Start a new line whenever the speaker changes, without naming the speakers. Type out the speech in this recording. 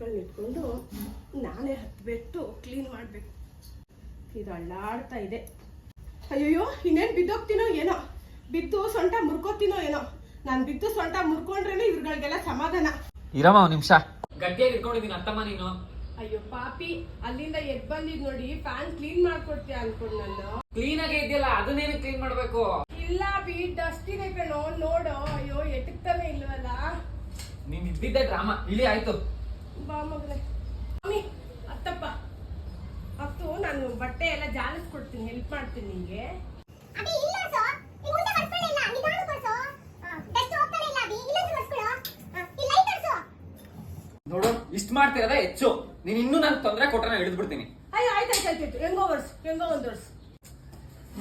ಬ್ರಷ್ಗಳನ್ನ ಇಟ್ಕೊಂಡು ನಾನೇ ಹತ್ಬಿಟ್ಟು ಕ್ಲೀನ್ ಮಾಡಬೇಕು. ಇದು ಅಳ್ಳಾಡ್ತಾ ಇದೆ. ಅಯ್ಯೋ ಇನ್ನೇನು ಬಿದ್ದೋಗ್ತೀನೋ ಏನೋ, ಬಿದ್ದು ಸೊಂಟ ಮುರ್ಕೋತೀನೋ ಏನೋ. ನಾನು ಬಿದ್ದು ಸೊಂಟ ಮುರ್ಕೊಂಡ್ರೇನೆ ಇವ್ರುಗಳಿಗೆಲ್ಲ ಸಮಾಧಾನ.
ಇರಮ್ಮ ಒಂದು ನಿಮಿಷ, ಗಟ್ಟಿಯಾಗಿ ಇಟ್ಕೊಂಡಿದ್ದೀನಿ ಅತ್ತಮ್ಮ ನೀನು.
ಅಯ್ಯೋ ಪಾಪಿ, ಅಲ್ಲಿಂದ ಎದ್ ಬಂದಿದ್ ನೋಡಿ, ಫ್ಯಾನ್ ಕ್ಲೀನ್ ಮಾಡ್ಕೊಡ್ತೀಯ ಅನ್ಕೊಂಡು ನಾನು.
ಕ್ಲೀನ್ ಆಗೇ ಇದೆಯಲ್ಲ, ಅದನ್ನೇನು ಕ್ಲೀನ್ ಮಾಡ್ಬೇಕು?
ಇಲ್ಲ ಬಿ, ಡಸ್ಟ್ ಇದೆ ಕಣೋ, ನೋಡು. ಅಯ್ಯೋ ಎಟಕ್ತಾನೆ ಇಲ್ವಲ್ಲ.
ನೀನ್ ಇದ್ದಿದ್ದೆ ಡ್ರಾಮಾ, ಇಳಿ ಆಯ್ತು.
ಬಾ ಮಗನೇ. ಮಮ್ಮಿ ಅತ್ತಪ್ಪ ಅತ್ತು, ನಾನು ಬಟ್ಟೆ ಎಲ್ಲ ಜಾಲಿಸ್ಕೊಡ್ತೀನಿ, ಹೆಲ್ಪ್ ಮಾಡ್ತೀನಿ ನಿಂಗೆ.
ನೋಡು, ಇಷ್ಟ ಮಾಡ್ತಿರೋದ ಹೆಚ್ಚು. ನೀನ್ ಇನ್ನೂ ನನ್ ತೊಂದರೆ ಕೊಟ್ರೆ ನಾನು ಹಿಡಿದ್ಬಿಡ್ತೀನಿ.
ಅಯ್ಯ ಆಯ್ತಾಯ್ತಾಯ್ತು, ಹೆಂಗೋ ಒಂದು ವರ್ಷ